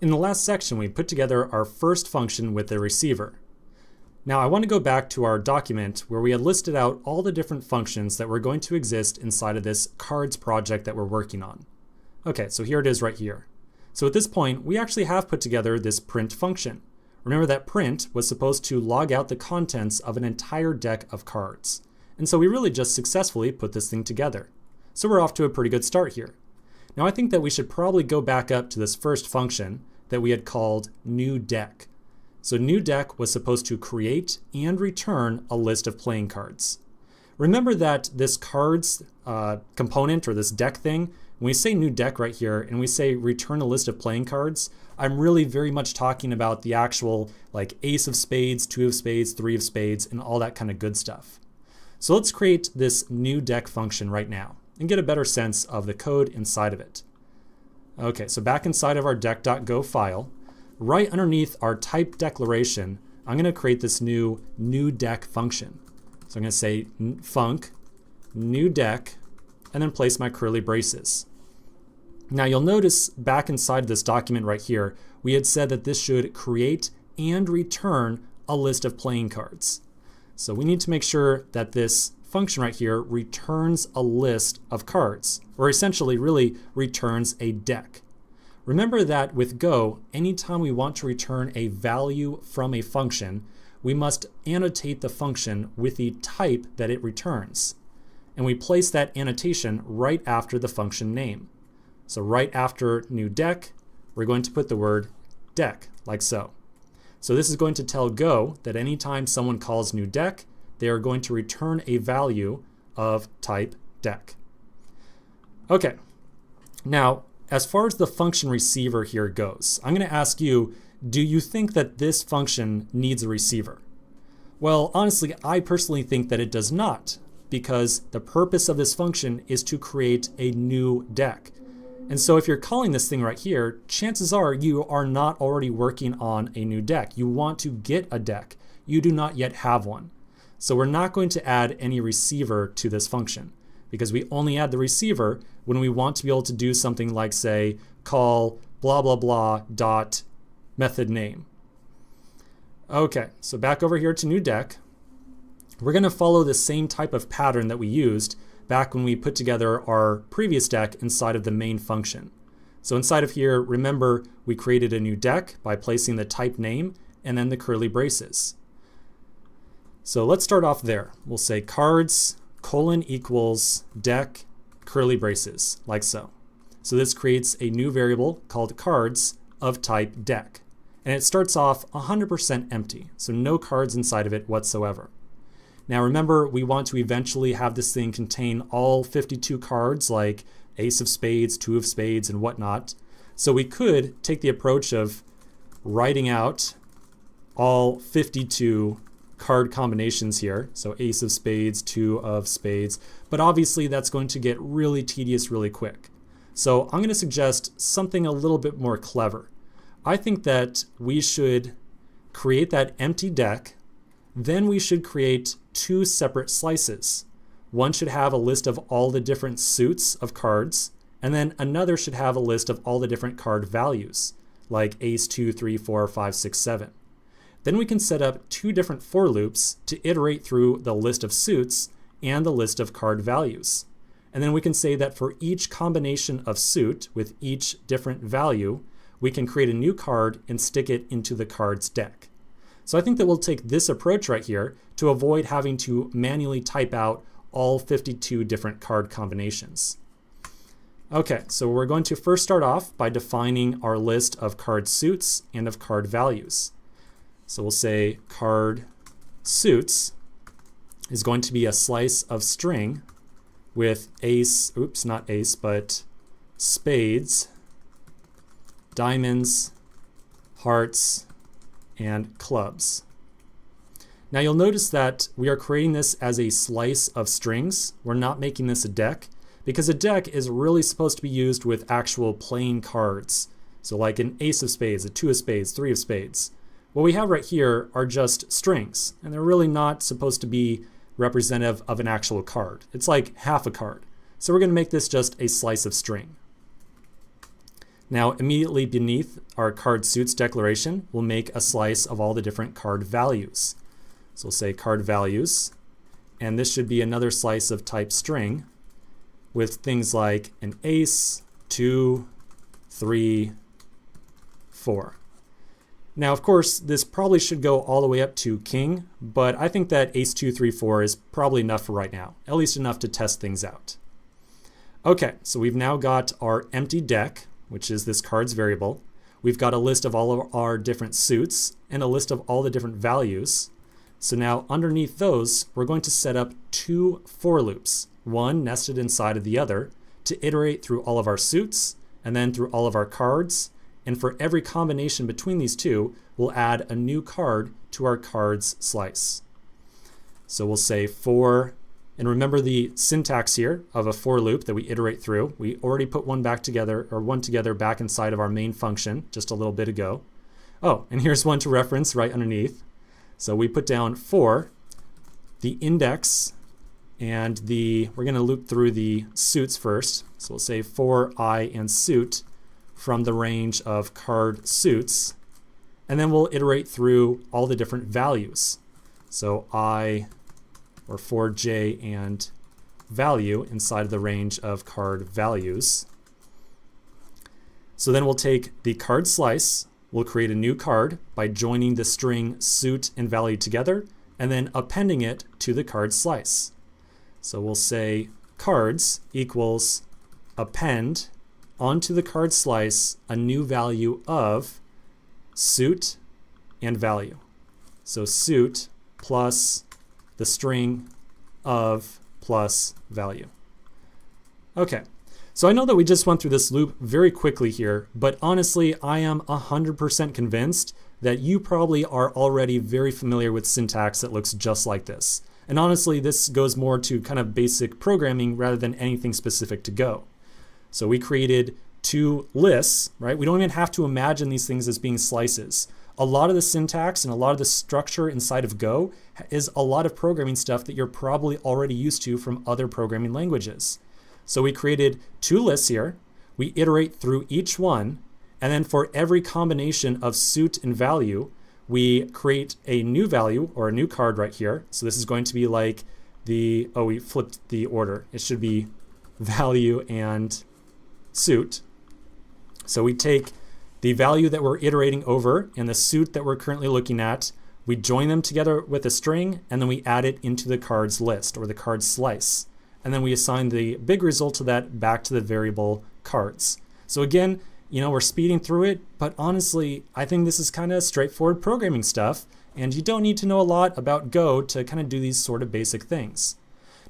In the last section, we put together our first function with the receiver. Now I want to go back to our document where we had listed out all the different functions that were going to exist inside of this cards project that we're working on. Okay, so here it is right here. So at this point, we actually have put together this print function. Remember that print was supposed to log out the contents of an entire deck of cards. And so we really just successfully put this thing together. So we're off to a pretty good start here. Now I think that we should probably go back up to this first function that we had called newDeck. So newDeck was supposed to create and return a list of playing cards. Remember that this cards component or this deck thing, when we say newDeck right here and we say return a list of playing cards, I'm really very much talking about the actual like ace of spades, two of spades, three of spades, and all that kind of good stuff. So let's create this newDeck function right now and get a better sense of the code inside of it. Okay, so back inside of our deck.go file, right underneath our type declaration, I'm going to create this new newDeck function. So I'm going to say func newDeck and then place my curly braces. Now you'll notice back inside this document right here, we had said that this should create and return a list of playing cards. So we need to make sure that this function right here returns a list of cards, or essentially really returns a deck. Remember that with Go, anytime we want to return a value from a function, we must annotate the function with the type that it returns. And we place that annotation right after the function name. So right after newDeck, we're going to put the word deck, like so. So this is going to tell Go that anytime someone calls newDeck, they are going to return a value of type deck. Okay, now as far as the function receiver here goes, I'm going to ask you, do you think that this function needs a receiver? Well, honestly, I personally think that it does not, because the purpose of this function is to create a new deck. And so if you're calling this thing right here, chances are you are not already working on a new deck. You want to get a deck. You do not yet have one. So we're not going to add any receiver to this function, because we only add the receiver when we want to be able to do something like, say, call blah blah blah dot method name. Okay, so back over here to newDeck. We're going to follow the same type of pattern that we used back when we put together our previous deck inside of the main function. So inside of here, remember, we created a new deck by placing the type name and then the curly braces. So let's start off there. We'll say cards equals deck curly braces, like so. So this creates a new variable called cards of type deck. And it starts off 100% empty, so no cards inside of it whatsoever. Now remember, we want to eventually have this thing contain all 52 cards like ace of spades, two of spades, and whatnot. So we could take the approach of writing out all 52 card combinations here. So ace of spades, two of spades, but obviously that's going to get really tedious really quick. So I'm going to suggest something a little bit more clever. I think that we should create that empty deck, then we should create two separate slices. One should have a list of all the different suits of cards, and then another should have a list of all the different card values, like ace, 2, 3, 4, 5, 6, 7. Then we can set up two different for loops to iterate through the list of suits and the list of card values. And then we can say that for each combination of suit with each different value, we can create a new card and stick it into the card's deck. So I think that we'll take this approach right here to avoid having to manually type out all 52 different card combinations. Okay, so we're going to first start off by defining our list of card suits and of card values. So we'll say card suits is going to be a slice of string with ace, oops, not ace, but spades, diamonds, hearts, and clubs. Now you'll notice that we are creating this as a slice of strings. We're not making this a deck, because a deck is really supposed to be used with actual playing cards. So like an ace of spades, a two of spades, three of spades. What we have right here are just strings, and they're really not supposed to be representative of an actual card. It's like half a card. So we're going to make this just a slice of string. Now, immediately beneath our card suits declaration, we'll make a slice of all the different card values. So we'll say card values, and this should be another slice of type string with things like an ace, 2, 3, 4. Now, of course, this probably should go all the way up to king, but I think that ace, 2, 3, 4 is probably enough for right now, at least enough to test things out. Okay, so we've now got our empty deck, which is this cards variable. We've got a list of all of our different suits and a list of all the different values. So now underneath those, we're going to set up 2 for loops, one nested inside of the other, to iterate through all of our suits and then through all of our cards. And for every combination between these two, we'll add a new card to our cards slice. So we'll say for, and remember the syntax here of a for loop that we iterate through. We already put one together back inside of our main function just a little bit ago. Oh, and here's one to reference right underneath. So we put down for the index and we're going to loop through the suits first. So we'll say for I and suit from the range of card suits, and then we'll iterate through all the different values. So I, or for j and value inside of the range of card values. So then we'll take the card slice, we'll create a new card by joining the string suit and value together and then appending it to the card slice. So we'll say cards equals append onto the card slice a new value of suit and value. So suit plus the string of plus value. Okay, so I know that we just went through this loop very quickly here, but honestly, I am 100% convinced that you probably are already very familiar with syntax that looks just like this. And honestly, this goes more to kind of basic programming rather than anything specific to Go. So we created 2 lists, right? We don't even have to imagine these things as being slices. A lot of the syntax and a lot of the structure inside of Go is a lot of programming stuff that you're probably already used to from other programming languages. So we created 2 lists here. We iterate through each one, and then for every combination of suit and value, we create a new value or a new card right here. So this is going to be like we flipped the order. It should be value and suit. So we take the value that we're iterating over and the suit that we're currently looking at, we join them together with a string, and then we add it into the cards list or the card slice. And then we assign the big result of that back to the variable cards. So again, we're speeding through it, but honestly, I think this is kind of straightforward programming stuff, and you don't need to know a lot about Go to kind of do these sort of basic things.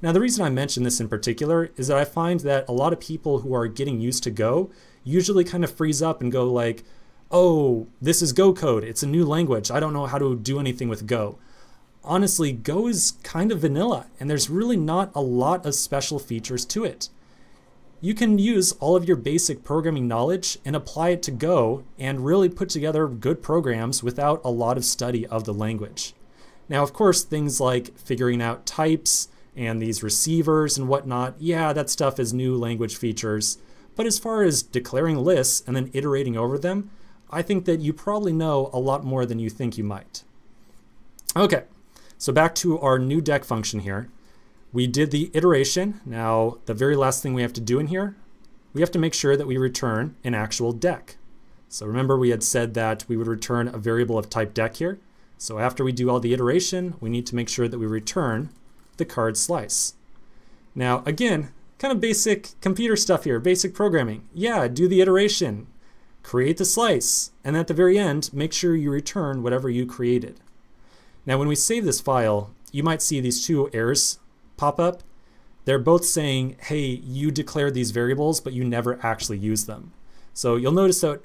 Now, the reason I mention this in particular is that I find that a lot of people who are getting used to Go usually kind of freeze up and go like, oh, this is Go code. It's a new language. I don't know how to do anything with Go. Honestly, Go is kind of vanilla, and there's really not a lot of special features to it. You can use all of your basic programming knowledge and apply it to Go and really put together good programs without a lot of study of the language. Now, of course, things like figuring out types and these receivers and whatnot, yeah, that stuff is new language features. But as far as declaring lists and then iterating over them, I think that you probably know a lot more than you think you might. Okay, so back to our new deck function here. We did the iteration. Now, the very last thing we have to do in here, we have to make sure that we return an actual deck. So remember, we had said that we would return a variable of type deck here. So after we do all the iteration, we need to make sure that we return the card slice. Now, again, kind of basic computer stuff here, basic programming. Yeah, do the iteration, create the slice, and at the very end, make sure you return whatever you created. Now, when we save this file, you might see these 2 errors pop up. They're both saying, hey, you declared these variables, but you never actually used them. So you'll notice that,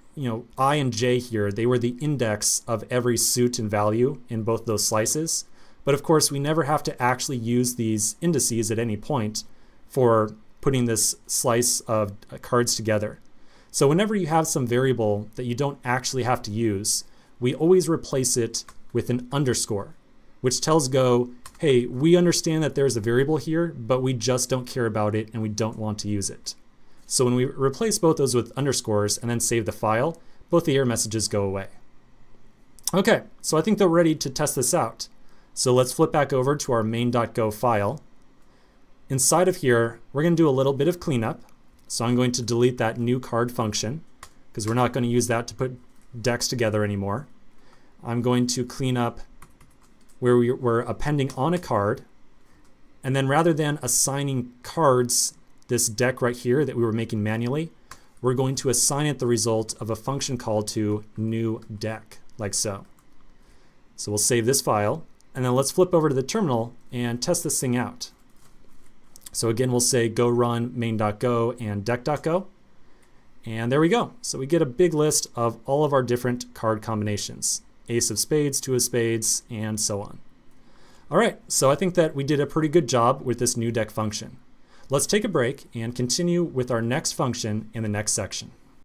I and j here, they were the index of every suit and value in both those slices. But of course, we never have to actually use these indices at any point for putting this slice of cards together. So whenever you have some variable that you don't actually have to use, we always replace it with an underscore, which tells Go, hey, we understand that there's a variable here, but we just don't care about it and we don't want to use it. So when we replace both those with underscores and then save the file, both the error messages go away. Okay, so I think they're ready to test this out. So let's flip back over to our main.go file. Inside of here, we're going to do a little bit of cleanup. So I'm going to delete that new card function because we're not going to use that to put decks together anymore. I'm going to clean up where we're appending on a card. And then rather than assigning cards, this deck right here that we were making manually, we're going to assign it the result of a function called to new deck, like so. So we'll save this file, and then let's flip over to the terminal and test this thing out. So again, we'll say go run main.go and deck.go. And there we go. So we get a big list of all of our different card combinations. Ace of spades, two of spades, and so on. All right, so I think that we did a pretty good job with this new deck function. Let's take a break and continue with our next function in the next section.